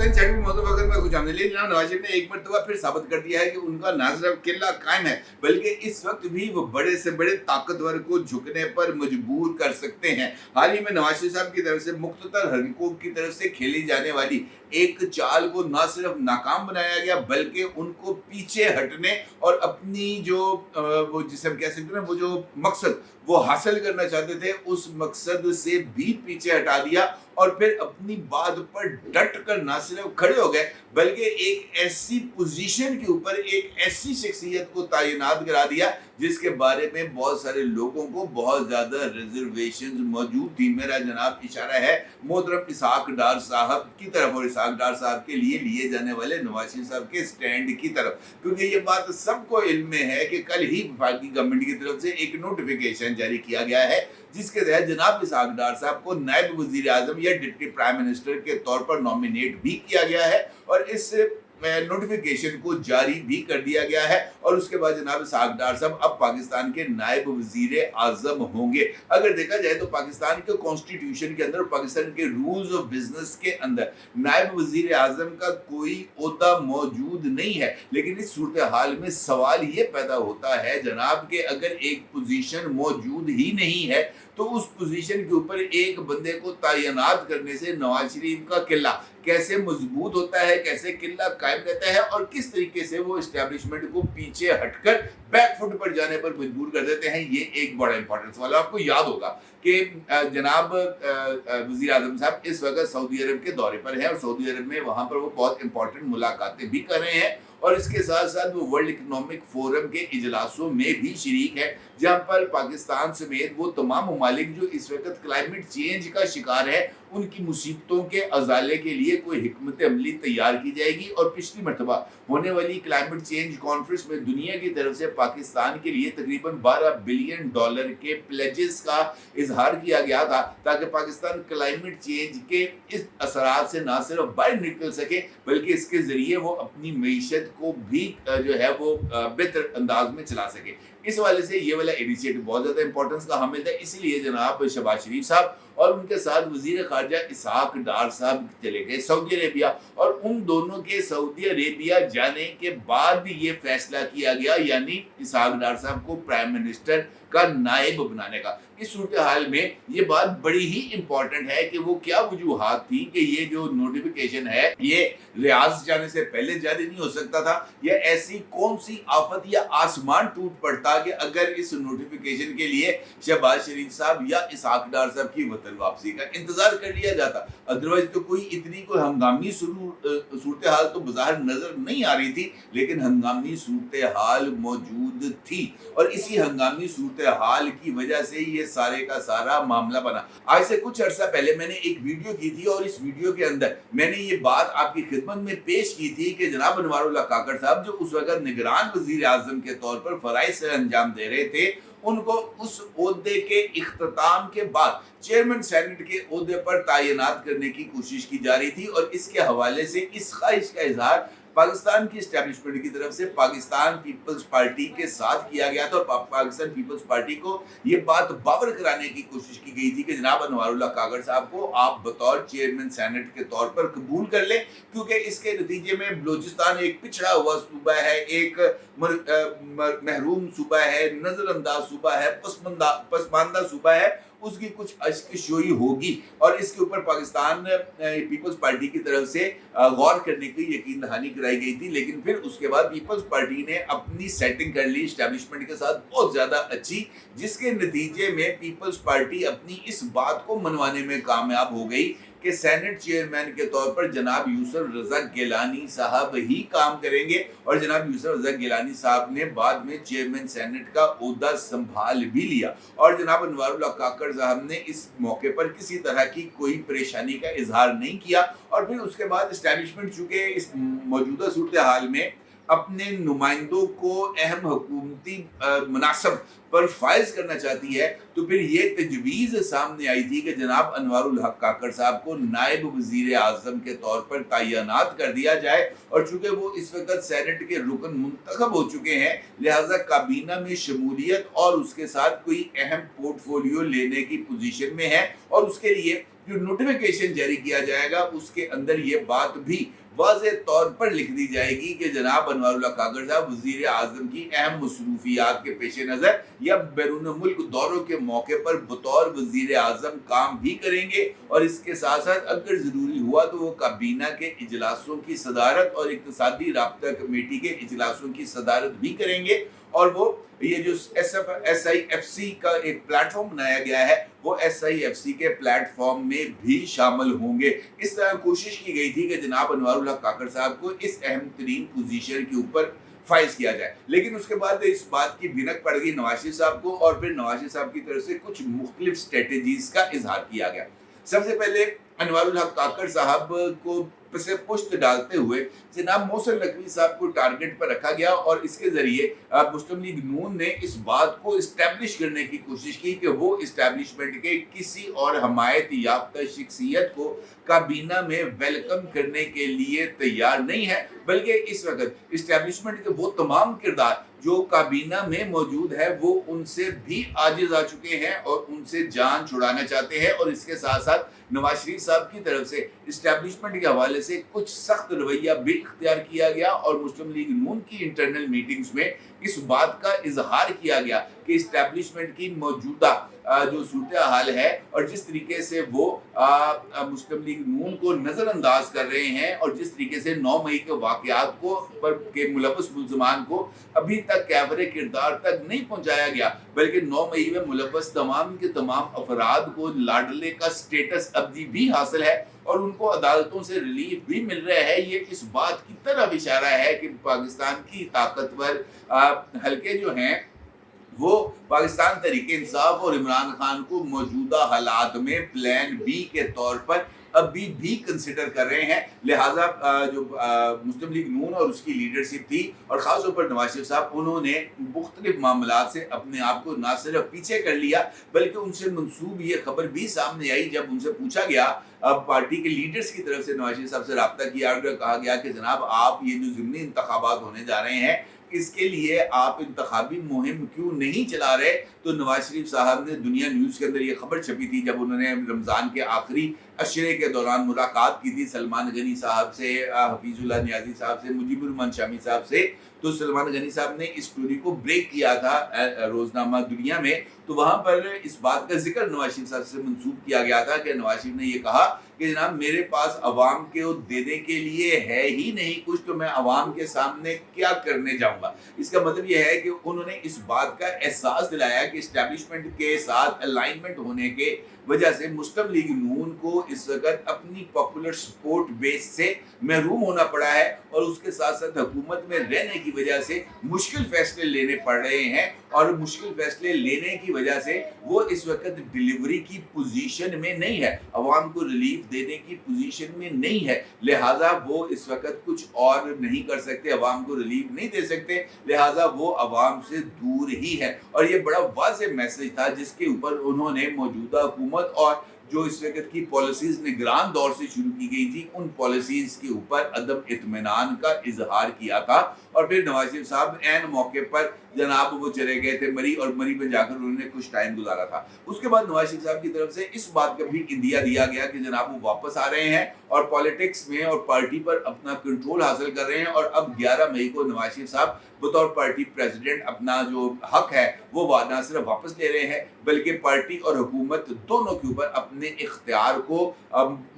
Pakistani senate में मौजूद वक्त में कुछ हमने ले जनाब नवाज शरीफ ने एक मरतबा फिर साबित कर दिया है कि उनका ना सिर्फ किला कायम है बल्कि इस वक्त भी वो बड़े से बड़े ताकतवर को झुकने पर मजबूर कर सकते हैं। हाल ही में नवाज शरीफ साहब की तरफ से मुख्ततर हलकों की तरफ से खेली जाने वाली एक चाल को ना सिर्फ नाकाम बनाया गया बल्कि उनको पीछे हटने और अपनी जो वो जिसे हम कह सकते हैं वो जो मकसद वो हासिल करना चाहते थे उस मकसद से भी पीछे हटा दिया और फिर अपनी बात पर डट कर ना सिर्फ खड़े हो गए बल्कि एक ऐसी पोजीशन के ऊपर एक ऐसी शख्सियत को तैनात करा दिया जिसके बारे में बहुत सारे लोगों को बहुत ज्यादा रिजर्वेशंस मौजूद थी। मेरा जनाब इशारा है मोहतरम इसहाक डार साहब की तरफ और इसहाक डार साहब के लिए जाने वाले नवाज शरीफ साहब के स्टैंड की तरफ, क्योंकि ये बात सबको इल्म में है कि कल ही वफाकी गवर्नमेंट की तरफ से एक नोटिफिकेशन जारी किया गया है जिसके तहत जनाब इसहाक डार साहब को नायब वजीर आजम या डिप्टी प्राइम मिनिस्टर के तौर पर नॉमिनेट भी किया गया है और इस नोटिफिकेशन को जारी भी कर दिया गया है और उसके बाद जनाब इसहाक डार साहब अब पाकिस्तान के नायब वजीर आजम होंगे। अगर देखा जाए तो पाकिस्तान के कॉन्स्टिट्यूशन के अंदर पाकिस्तान के रूल्स ऑफ बिजनेस के अंदर नायब वजीर आजम का कोई ओहदा मौजूद नहीं है, लेकिन इस सूरत हाल में सवाल ये पैदा होता है जनाब कि अगर एक पोजीशन मौजूद ही नहीं है तो उस पोजीशन के ऊपर एक बंदे को तैनात करने से नवाज शरीफ का किला कैसे मजबूत होता है, कैसे किला कायम रहता है और किस तरीके से वो एस्टेब्लिशमेंट को पीछे हटकर बैकफुट पर जाने पर मजबूर कर देते हैं। ये एक बड़ा इंपॉर्टेंट सवाल है। आपको याद होगा कि जनाब वजीर आजम साहब इस वक्त सऊदी अरब के दौरे पर हैं और सऊदी अरब में वहां पर वो बहुत इंपॉर्टेंट मुलाकातें भी कर रहे हैं और इसके साथ साथ वो वर्ल्ड इकोनॉमिक फोरम के इजलासों में भी शरीक है जहां पर पाकिस्तान समेत वो तमाम ममालिक जो इस वक्त क्लाइमेट चेंज का शिकार है उनकी मुसीबतों के अजाले के लिए कोई हिकमत अमली तैयार की जाएगी। और पिछली मरतबा होने वाली क्लाइमेट चेंज कॉन्फ्रेंस में दुनिया की तरफ से पाकिस्तान के लिए तकरीबन $12 बिलियन के प्लेजेस का इजहार किया गया था ताकि पाकिस्तान क्लाइमेट चेंज के इस असरात से ना सिर्फ बाहर निकल सके बल्कि इसके जरिए वो अपनी मईशत को भी जो है वो बेहतर अंदाज में चला सके। इस वाले से ये वाला इनिशिएटिव बहुत ज्यादा इंपॉर्टेंस का हामिल था, इसलिए जनाब शहबाज शरीफ साहब और उनके साथ वजीर खारजा इसहाक डार साहब चले गए सऊदी अरेबिया और उन दोनों के सऊदी अरेबिया जाने के बाद ये फैसला किया गया यानी इसहाक डार साहब को प्राइम मिनिस्टर का नायब बनाने का। इस सूरत हाल में ये बात बड़ी ही इंपॉर्टेंट है कि वो क्या वजूहात थी कि ये जो नोटिफिकेशन है ये रियाज जाने से पहले जारी नहीं हो सकता था या ऐसी कौन सी आफत या आसमान टूट पड़ता कि अगर इस नोटिफिकेशन के लिए शहबाज शरीफ साहब या इसहाक डार साहब की वतन वापसी का इंतजार कर लिया जाता। अदरवाइज तो कोई इतनी कोई हंगामी सूरत हाल तो बाहर नजर नहीं आ रही थी, लेकिन हंगामी सूरत हाल मौजूद थी और इसी हंगामी सूरत हाल की वजह से ये सारे का सारा मामला बना। आज से कुछ अर्सा पहले मैंने एक वीडियो की थी और इस वीडियो के अंदर मैंने ये बात आपकी खिदमत में पेश की थी कि जनाब अनवारुल्लाह काकड़ साहब जो उस वक्त निगरान वजीर आजम के तौर पर फराइज से अंजाम दे रहे थे उनको उस ओहदे के इख्तिताम के बाद चेयरमैन सेनेट के ओहदे पर तैनात करने की कोशिश की जा रही थी और इसके हवाले से इस ख्वाहिश का इजहार पाकिस्तान की एस्टेब्लिशमेंट की तरफ से पाकिस्तान पीपल्स पार्टी के साथ किया गया था और पाकिस्तान पीपल्स पार्टी को ये बात बावर कराने की कोशिश की गई थी कि जनाब अनवारुल्लाह काकड़ साहब को आप बतौर चेयरमैन सेनेट के तौर पर कबूल कर लें, क्योंकि इसके नतीजे में बलूचिस्तान एक पिछड़ा हुआ सूबा है, एक महरूम सूबा है, नजरअंदाज सूबा है, पसमानदा सूबा है, उसकी कुछ अशकशोई होगी और इसके ऊपर पाकिस्तान पीपल्स पार्टी की तरफ से गौर करने की यकीन दहानी कराई गई थी। लेकिन फिर उसके बाद पीपल्स पार्टी ने अपनी सेटिंग कर ली एस्टेब्लिशमेंट के साथ बहुत ज्यादा अच्छी, जिसके नतीजे में पीपल्स पार्टी अपनी इस बात को मनवाने में कामयाब हो गई कि सेनेट चेयरमैन के तौर पर जनाब यूसुफ रज़ा गिलानी साहब ही काम करेंगे और जनाब यूसुफ रज़ा गिलानी साहब ने बाद में चेयरमैन सेनेट का ओहदा संभाल भी लिया और जनाब अनवारुल्लाह काकड़ साहब ने इस मौके पर किसी तरह की कोई परेशानी का इजहार नहीं किया और फिर उसके बाद एस्टेब्लिशमेंट चूंकि इस मौजूदा सूरत हाल में अपने नुमाइंदों को अहम हुकूमती मुनासब पर फाइज करना चाहती है तो फिर ये तजवीज़ सामने आई थी कि जनाब अनवारुल हक काकड़ साहब को नायब वजीर आजम के तौर पर तैनात कर दिया जाए और चूंकि वो इस वक्त सेनेट के रुकन मुंतखब हो चुके हैं लिहाजा काबीना में शमूलियत और उसके साथ कोई अहम पोर्टफोलियो लेने की पोजीशन में है और उसके लिए जो नोटिफिकेशन जारी किया जाएगा उसके अंदर ये बात भी वाज़ेह तौर पर लिख दी जाएगी कि जनाब अनवारुल्लाह काकड़ साहब वज़ीर आज़म की अहम मसरूफियात के पेश नज़र या बैरून मुल्क दौरों के मौके पर बतौर वज़ीर आज़म काम भी करेंगे, और इसके साथ साथ अगर ज़रूरी हुआ तो वो काबीना के इजलासों की सदारत और इक़्तिसादी राब्ता कमेटी के इजलासों की सदारत भी करेंगे। और वो ये जो SIFC का एक प्लेटफॉर्म बनाया गया है वो SIFC के प्लेटफॉर्म में भी शामिल होंगे। इस तरह कोशिश की गई थी कि जनाब अनवारुल्लाह काकड़ साहब को इस अहम तरीन पोजीशन के ऊपर फाइज किया जाए, लेकिन उसके बाद इस बात की भिनक पड़ गई नवाज शरीफ साहब को, और फिर नवाज शरीफ साहब की तरफ से कुछ मुख्तलिफ स्ट्रेटेजीज का इजहार किया गया। सबसे पहले अनवारुल हक काकड़ साहब को से पुष्ट डालते हुए जनाब मोहसिन नकवी साहब को टारगेट पर रखा गया, और इसके जरिए मुस्लिम लीग नून ने इस बात को इस्टेब्लिश करने की कोशिश की कि वो इस्टेब्लिशमेंट के किसी और हमायत याफ्ता शख्सियत को काबीना में वेलकम करने के लिए तैयार नहीं है, बल्कि इस वक्त इस्टेब्लिशमेंट के वो तमाम किरदार जो काबीना में मौजूद है वो उनसे भी आजिज आ चुके हैं और उनसे जान छुड़ाना चाहते हैं। और इसके साथ साथ नवाज शरीफ साहब की तरफ से इस्टेब्लिशमेंट के हवाले से कुछ सख्त रवैया भी इख्तियार किया गया, और मुस्लिम लीग नून की इंटरनल मीटिंग्स में इस बात का इजहार किया गया कि इस्टेब्लिशमेंट की मौजूदा जो सूरत हाल है और जिस तरीके से वो मुस्लिम लीग नून को नज़रअंदाज कर रहे हैं, और जिस तरीके से 9 मई के वाक़यात को के मुलव्वस मुल्ज़मान को अभी तक कैफ़रे किरदार तक नहीं पहुंचाया गया, बल्कि 9 मई में मुलव्वस तमाम के तमाम अफराद को लाडले का स्टेटस अभी भी हासिल है और उनको अदालतों से रिलीफ भी मिल रहा है। ये इस बात की तरफ इशारा है कि पाकिस्तान की ताकतवर हलके जो हैं वो पाकिस्तान तहरीक इंसाफ और इमरान खान को मौजूदा हालात में प्लान बी के तौर पर अभी भी कंसिडर कर रहे हैं। लिहाजा जो मुस्लिम लीग नून और उसकी लीडरशिप थी, और ख़ास तौर पर नवाज शरीफ साहब, उन्होंने मुख्तलिफ मामलात से अपने आप को ना सिर्फ पीछे कर लिया बल्कि उनसे मंसूब ये खबर भी सामने आई जब उनसे पूछा गया पार्टी के लीडर्स की तरफ से नवाज शरीफ साहब से रब्ता किया और कहा गया कि जनाब आप ये जो ज़िमनी इंतखाबात होने जा रहे हैं इसके लिए आप इंतखाबी मुहिम क्यों नहीं चला रहे। तो नवाज शरीफ साहब ने दुनिया न्यूज़ के अंदर ये खबर छपी थी जब उन्होंने रमज़ान के आखिरी अशरे के दौरान मुलाकात की थी सलमान गनी साहब से, हफीजुल्लाह नियाज़ी साहब से, मुजीबुर रहमान शामी साहब से। तो सलमान गनी साहब ने इस स्टोरी को ब्रेक किया था रोज़नामा दुनिया में, तो वहाँ पर इस बात का जिक्र नवाज शरीफ साहब से मंसूब किया गया था कि नवाज शरीफ ने ये कहा कि जनाब मेरे पास अवाम के देने के लिए है ही नहीं कुछ, तो मैं अवाम के सामने क्या करने जाऊंगा। इसका मतलब यह है कि उन्होंने इस बात का एहसास दिलाया कि इस्टेब्लिशमेंट के साथ अलाइनमेंट होने के वजह से मुस्लिम लीग नून को इस वक्त अपनी पॉपुलर सपोर्ट बेस से महरूम होना पड़ा है, और उसके साथ साथ हुकूमत में रहने की वजह से मुश्किल फैसले लेने पड़ रहे हैं, और मुश्किल फैसले लेने की वजह से वो इस वक्त डिलीवरी की पोजीशन में नहीं है, अवाम को रिलीफ देने की पोजीशन में नहीं है। लिहाजा वो इस वक्त कुछ और नहीं कर सकते, अवाम को रिलीफ नहीं दे सकते, लिहाजा वो अवाम से दूर ही है। और ये बड़ा वाज़ेह मैसेज था जिसके ऊपर उन्होंने मौजूदा हुकूमत और जो इस वक्त की पॉलिसीज निगरान दौर से शुरू की गई थी उन पॉलिसीज के ऊपर अदम इत्मीनान का इजहार किया था। और फिर नवाज शरीफ साहब ऐन मौके पर जनाब वो चले गए थे मरी, और मरी में जाकर उन्होंने कुछ टाइम गुजारा था। उसके बाद नवाज शरीफ साहब की तरफ से इस बात का भी इंदिया दिया गया कि जनाब वो वापस आ रहे हैं और पॉलिटिक्स में और पार्टी पर अपना कंट्रोल हासिल कर रहे हैं, और अब 11 मई को नवाज शरीफ साहब बतौर पार्टी प्रेसिडेंट अपना जो हक है वो ना सिर्फ वापस ले रहे हैं बल्कि पार्टी और हुकूमत दोनों के ऊपर अपने इख्तियार को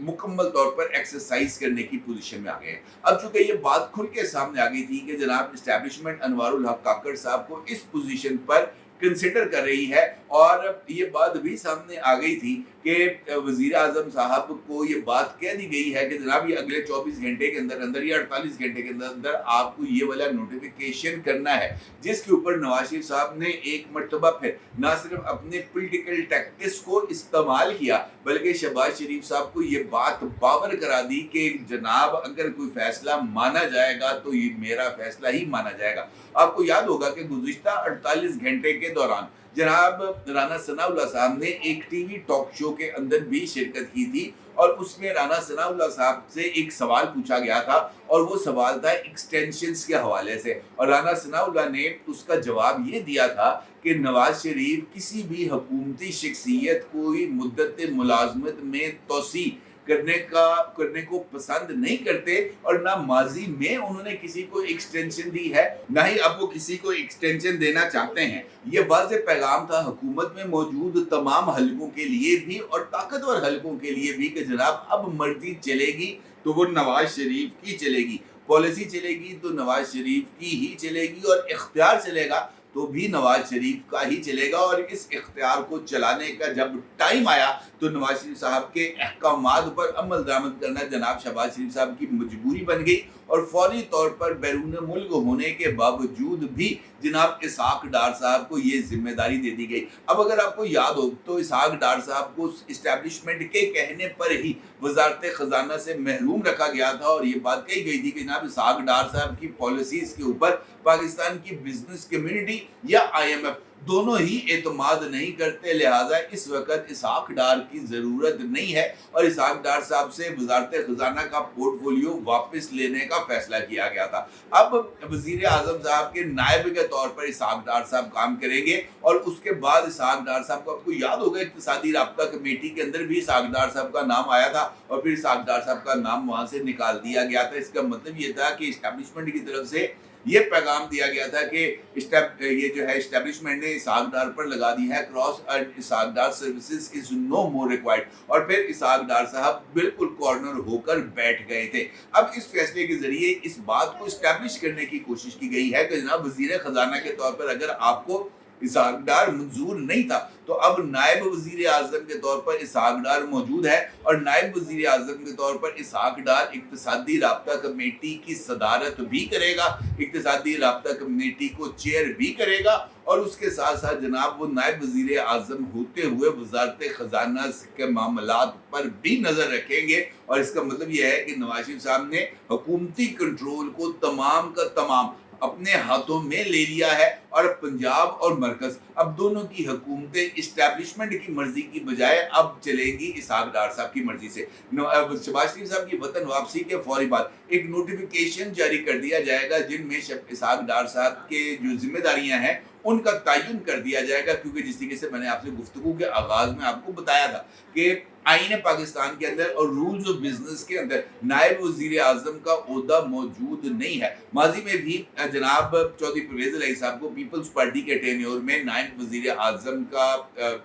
मुकम्मल तौर पर एक्सरसाइज करने की पोजीशन में आ गए हैं। अब चूंकि ये बात खुल के सामने आ गई थी कि जनाब इस्टेब्लिशमेंट अनवारुल हक काकड़ साहब को इस पोजीशन पर कंसिडर कर रही है, और ये बात भी सामने आ गई थी कि वज़ीर आज़म साहब को ये बात कह दी गई है कि जनाब ये अगले 24 घंटे के अंदर अंदर या 48 घंटे के अंदर अंदर आपको ये वाला नोटिफिकेशन करना है, जिसके ऊपर नवाज शरीफ साहब ने एक मरतबा फिर ना सिर्फ अपने पॉलिटिकल टैक्टिक्स को इस्तेमाल किया बल्कि शहबाज शरीफ साहब को ये बात बावर करा दी कि जनाब अगर कोई फैसला माना जाएगा तो ये मेरा फैसला ही माना जाएगा। आपको याद होगा कि गुज़िश्ता 48 घंटे के दौरान जनाब राना सनाउल्लाह साहब ने एक टीवी टॉक शो के अंदर भी शिरकत की थी और उसमें राना सनाउल्लाह साहब से एक सवाल पूछा गया था और वो सवाल था एक्सटेंशंस के हवाले से, और राना सनाउल्लाह ने उसका जवाब ये दिया था कि नवाज शरीफ किसी भी हुकूमती शख्सियत कोई मुद्दत मुलाजमत में तोसी करने को पसंद नहीं करते, और ना माजी में उन्होंने किसी को एक्सटेंशन दी है, ना ही अब वो किसी को एक्सटेंशन देना चाहते हैं। ये वाज़ेह पैगाम था हुकूमत में मौजूद तमाम हलकों के लिए भी और ताकतवर हलकों के लिए भी कि जनाब अब मर्जी चलेगी तो वो नवाज शरीफ की चलेगी, पॉलिसी चलेगी तो नवाज शरीफ की ही चलेगी, और इख्तियार चलेगा तो भी नवाज शरीफ का ही चलेगा। और इस इख्तियार को चलाने का जब टाइम आया तो नवाज शरीफ साहब के अहकामात पर अमल दरामद करना जनाब शहबाज शरीफ साहब की मजबूरी बन गई, और फौरी तौर पर बैरून मुल्क होने के बावजूद भी जनाब इसहाक डार साहब को ये जिम्मेदारी दे दी गई। अब अगर आपको याद हो तो इसहाक डार साहब को इस्टेब्लिशमेंट के कहने पर ही वजारत खजाना से महरूम रखा गया था, और ये बात कही गई थी कि जनाब इसहाक डार साहब की पॉलिसीज के ऊपर पाकिस्तान की बिजनेस कम्युनिटी या IMF दोनों ही एतमाद नहीं करते, लिहाजा इस वक्त इसहाक डार की ज़रूरत नहीं है, और इसहाक डार साहब से वजारत खजाना का पोर्टफोलियो वापस लेने का फैसला किया गया था। अब वज़ीर आज़म साहब के नायब के तौर पर इसहाक डार साहब काम करेंगे, और उसके बाद इसहाक डार साहब को आपको याद होगा इक़्तिसादी राब्ता कमेटी के अंदर भी इसहाक डार साहब का नाम आया था, और फिर इसहाक डार साहब का नाम वहाँ से निकाल दिया गया था। इसका मतलब ये था कि इस्टेब्लिशमेंट की तरफ से ये पैगाम दिया गया था कि ये जो है इस्टेब्लिशमेंट ने इसहाक डार पर लगा दी है cross, and Ishaq Dar services is no more required, और फिर इसहाक डार साहब बिल्कुल कॉर्नर होकर बैठ गए थे। अब इस फैसले के जरिए इस बात को इस्टेब्लिश करने की कोशिश की गई है कि जनाब वजीर खजाना के तौर पर अगर आपको इसहाक डार मंजूर नहीं था तो अब नायब वजीर आजम के तौर पर इसहाक डार मौजूद है, और नायब वजीर आजम के तौर पर इसहाक डार इक़्तिसादी राब्ता कमेटी की सदारत भी करेगा, इक़्तिसादी राब्ता कमेटी को चेयर भी करेगा, और उसके साथ साथ जनाब वो नायब वजीर आजम होते हुए वजारत खजाना के मामलात पर भी नजर रखेंगे। और इसका मतलब यह है कि नवाज शरीफ साहब ने हुकूमती कंट्रोल को तमाम का तमाम अपने हाथों में ले लिया है, और पंजाब और मरकज अब दोनों की हुकूमतें इस्टेब्लिशमेंट की मर्जी की बजाय अब चलेंगी इसहाक डार साहब की मर्जी से। शहबाज शरीफ साहब की वतन वापसी के फौरी बाद एक नोटिफिकेशन जारी कर दिया जाएगा जिनमें इसहाक डार साहब के जो जिम्मेदारियां हैं उनका तयन कर दिया जाएगा, क्योंकि जिस तरीके से मैंने आपसे गुफ्तगू के आगाज में आपको बताया था कि आईन पाकिस्तान के अंदर और रूल्स ऑफ बिजनेस के अंदर नायब वजीर आजम का ओहदा मौजूद नहीं है। माजी में भी जनाब चौधरी परवेज इलाही साहब को पीपल्स पार्टी के टेन्योर में नायब वजीर आजम का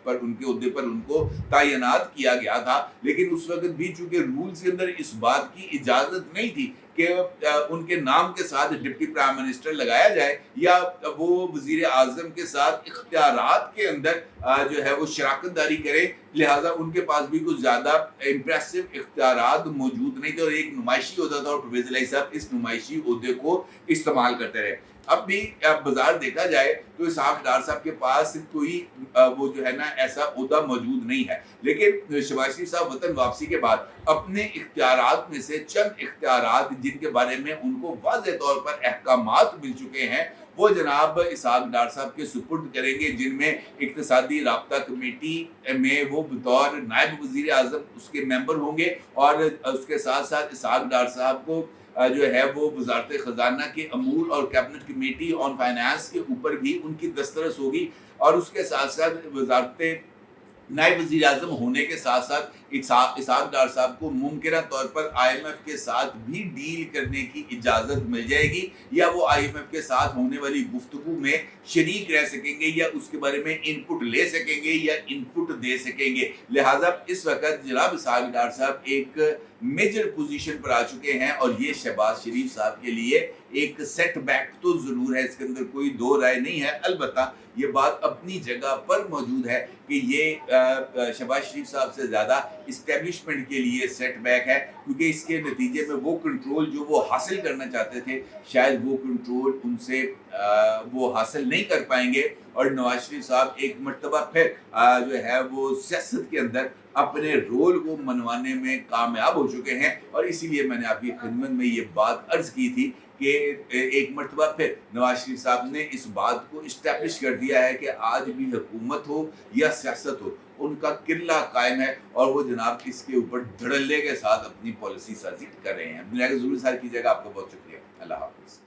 पर उनके ओहदे पर उनको तैनात किया गया था, लेकिन उस वक्त भी चूंकि रूल्स के अंदर इस बात की इजाजत नहीं थी कि उनके नाम के साथ डिप्टी प्राइम मिनिस्टर लगाया जाए या वो वजीर आजम के साथ इख्तियारात के अंदर जो है वो शराकत दारी करे, लिहाजा उनके पास भी कुछ ज़्यादा इम्प्रेसिव इख्तियारात मौजूद नहीं थे, और एक नुमाइशी होता था, और परवेज इलाही साहब इस नुमाइशी ओहदे को इस्तेमाल करते रहे। अब भी बाजार देखा जाए तो इसहाक डार साहब के पास कोई वो जो है ना ऐसा ओहदा मौजूद नहीं है, लेकिन शहबाज शरीफ साहब वतन वापसी के बाद अपने इख्तियारात में से चंद इख्तियारात जिनके बारे में उनको वाज़ेह तौर पर अहकामात मिल चुके हैं वो जनाब इसहाक डार साहब के सुपुर्द करेंगे, जिनमें इक़्तिसादी राब्ता कमेटी में वो बतौर नायब वज़ीर आज़म उसके मेंबर होंगे, और उसके साथ साथ इसहाक डार साहब को जो है वो वजारत खजाना के अमूर और कैबिनेट कमेटी ऑन फाइनेंस के ऊपर भी उनकी दस्तरस होगी, और उसके साथ साथ वजारत नायब वज़ीर आज़म होने के साथ साथ इसहाक डार साहब को मुमकिन तौर पर IMF के साथ भी डील करने की इजाज़त मिल जाएगी, या वो IMF के साथ होने वाली गुफ्तगू में शरीक रह सकेंगे, या उसके बारे में इनपुट ले सकेंगे या इनपुट दे सकेंगे। लिहाजा इस वक्त जनाब इसहाक डार साहब एक मेजर पोजीशन पर आ चुके हैं, और ये शहबाज शरीफ साहब के लिए एक सेटबैक तो ज़रूर है, इसके अंदर कोई दो राय नहीं है। अलबत्ता ये बात अपनी जगह पर मौजूद है कि ये शहबाज शरीफ साहब से ज़्यादा इस्टेब्लिशमेंट के लिए सेटबैक है, क्योंकि इसके नतीजे में वो कंट्रोल जो वो हासिल करना चाहते थे शायद वो कंट्रोल उनसे वो हासिल नहीं कर पाएंगे, और नवाज शरीफ साहब एक मर्तबा फिर जो है वो सियासत के अंदर अपने रोल को मनवाने में कामयाब हो चुके हैं। और इसीलिए मैंने आपकी खिदमत में ये बात अर्ज की थी کہ ایک مرتبہ پھر نواز شریف صاحب نے اس بات کو اسٹیبلش کر دیا ہے کہ آج بھی حکومت ہو یا سیاست ہو ان کا قلہ قائم ہے، اور وہ جناب اس کے اوپر دھڑلے کے ساتھ اپنی پالیسی سازی کر رہے ہیں۔ دنیا کے ضروری ساتھ کیجیے گا۔ آپ کا بہت شکریہ، اللہ حافظ۔